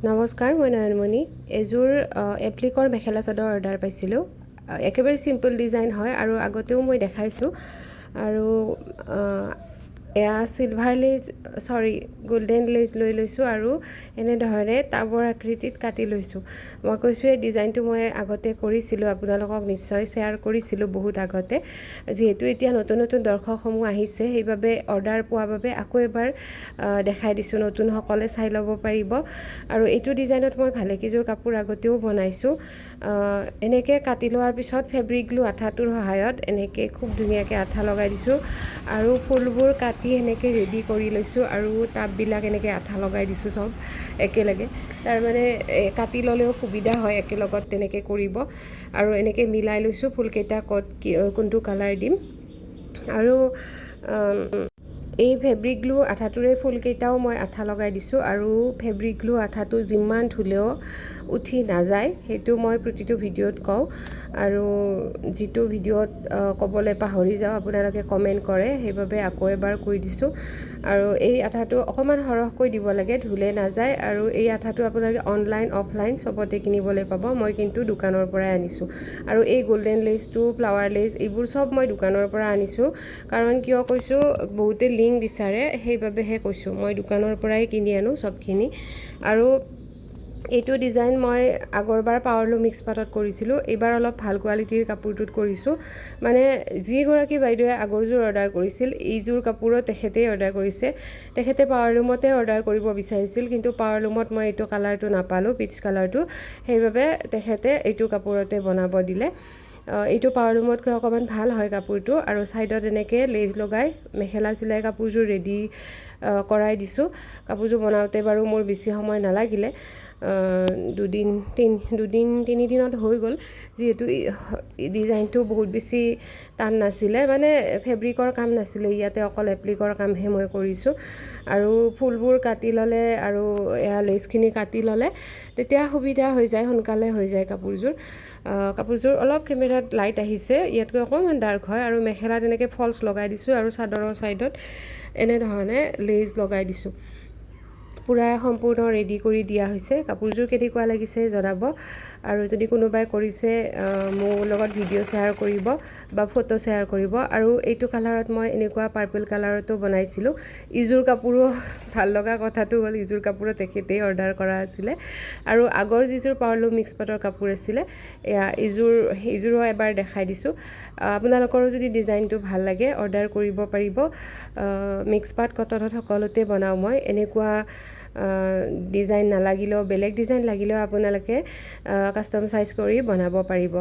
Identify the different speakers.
Speaker 1: নমস্কাৰ, মই নয়নমণি। এযোৰ এপ্লিকৰ মেখেলা চাদৰ অৰ্ডাৰ পাইছিলোঁ। একেবাৰে চিম্পল ডিজাইন হয় আৰু আগতেও মই দেখাইছোঁ। আৰু এয়া চিলভাৰ লেজ গোল্ডেন লেজ লৈ লৈছোঁ আৰু এনেধৰণে টাবৰ আকৃতিত কাটি লৈছোঁ। মই কৈছোঁ এই ডিজাইনটো মই আগতে কৰিছিলোঁ, আপোনালোকক নিশ্চয় শ্বেয়াৰ কৰিছিলোঁ বহুত আগতে। যিহেতু এতিয়া নতুন নতুন দৰ্শকসমূহ আহিছে, সেইবাবে অৰ্ডাৰ পোৱাৰ বাবে আকৌ এবাৰ দেখাই দিছোঁ, নতুনসকলে চাই ল'ব পাৰিব। আৰু এইটো ডিজাইনত মই ভালেকেইযোৰ কাপোৰ আগতেও বনাইছোঁ। এনেকৈ কাটি লোৱাৰ পিছত ফেব্ৰিক গ্লু আঠাটোৰ সহায়ত এনেকৈ খুব ধুনীয়াকৈ আঠা লগাই দিছোঁ আৰু ফুলবোৰ কাটি এনেকৈ ৰেডি কৰি লৈছোঁ আৰু টাববিলাক এনেকৈ আঠা লগাই দিছোঁ চব একেলগে। তাৰমানে কাটি ল'লেও সুবিধা হয় একেলগত তেনেকৈ কৰিব। আৰু এনেকৈ মিলাই লৈছোঁ ফুলকেইটা কোনটো কালাৰ দিম। আৰু এই ফেব্ৰিক গ্লু আঠাটোৰে ফুলকেইটাও মই আঠা লগাই দিছোঁ আৰু ফেব্ৰিক গ্লু আঠাটো যিমান ধুলেও উঠি নাযায়, সেইটো মই প্ৰতিটো ভিডিঅ'ত কওঁ। আৰু যিটো ভিডিঅ'ত ক'বলৈ পাহৰি যাওঁ আপোনালোকে কমেণ্ট কৰে, সেইবাবে আকৌ এবাৰ কৈ দিছোঁ। আৰু এই আঠাটো অকণমান সৰহকৈ দিব লাগে, ধুলে নাযায়। আৰু এই আঠাটো আপোনালোকে অনলাইন অফলাইন চবতে কিনিবলৈ পাব। মই কিন্তু দোকানৰ পৰাই আনিছোঁ। আৰু এই গল্ডেন লেজটো, ফ্লাৱাৰ লেজ, এইবোৰ চব মই দোকানৰ পৰা আনিছোঁ। কাৰণ কিয় কৈছোঁ, বহুতে লিংক বিচাৰে, সেইবাবেহে কৈছোঁ। মই দোকানৰ পৰাই কিনি আনো চবখিনি। আৰু এইটো ডিজাইন মই আগৰবাৰ পাৱাৰলুম মিক্স পাটত কৰিছিলোঁ, এইবাৰ অলপ ভাল কোৱালিটিৰ কাপোৰটোত কৰিছোঁ। মানে যিগৰাকী বাইদেৱে আগৰযোৰ অৰ্ডাৰ কৰিছিল, এইযোৰ কাপোৰো তেখেতেই অৰ্ডাৰ কৰিছে। তেখেতে পাৱাৰলুমতে অৰ্ডাৰ কৰিব বিচাৰিছিল, কিন্তু পাৱাৰলুমত মই এইটো কালাৰটো নাপালোঁ, পিচ কালাৰটো। সেইবাবে তেখেতে এইটো কাপোৰতে বনাব দিলে। এইটো পাৱাৰলুমতকৈ অকণমান ভাল হয় কাপোৰটো। আৰু ছাইডত এনেকৈ লেজ লগাই মেখেলা চিলাই কাপোৰযোৰ ৰেডি কৰাই দিছোঁ। কাপোৰযোৰ বনাওঁতে বাৰু মোৰ বেছি সময় নালাগিলে, তিনিদিনত হৈ গ'ল। যিহেতু ডিজাইনটো বহুত বেছি টান নাছিলে, মানে ফেব্ৰিকৰ কাম নাছিলে, ইয়াতে অকল এপ্লিকৰ কামহে মই কৰিছোঁ। আৰু ফুলবোৰ কাটি ল'লে আৰু এয়া লেজখিনি কাটি ল'লে তেতিয়া সুবিধা হৈ যায়, সোনকালে হৈ যায় কাপোৰযোৰ অলপ কেমেৰাত লাইট আহিছে, ইয়াতকৈ অকণমান ডাৰ্ক হয়। আৰু মেখেলাত এনেকৈ ফলছ লগাই দিছোঁ আৰু চাদৰৰ ছাইডত এনেধৰণে লেজ লগাই দিছোঁ। পূৰা সম্পূৰ্ণ ৰেডি কৰি দিয়া হৈছে। কাপোৰযোৰ কেনেকুৱা লাগিছে জনাব। আৰু যদি কোনোবাই কৰিছে মোৰ লগত ভিডিঅ' শ্বেয়াৰ কৰিব বা ফটো শ্বেয়াৰ কৰিব। আৰু এইটো কালাৰত মই এনেকুৱা পাৰ্পল কালাৰতো বনাইছিলোঁ। ইযোৰ কাপোৰো ভাল লগা কথাটো হ'ল, ইযোৰ কাপোৰো তেখেতেই অৰ্ডাৰ কৰা আছিলে। আৰু আগৰ যিযোৰ পাৱাৰলুম মিক্স পাটৰ কাপোৰ আছিলে, এইযোৰো এবাৰ দেখাই দিছোঁ। আপোনালোকৰো যদি ডিজাইনটো ভাল লাগে অৰ্ডাৰ কৰিব পাৰিব। মিক্স পাট কটনত সকলোতে বনাওঁ মই। এনেকুৱা ডিজাইন নালাগিলেও, বেলেগ ডিজাইন লাগিলেও আপোনালোকে কাষ্টম চাইজ কৰি বনাব পাৰিব।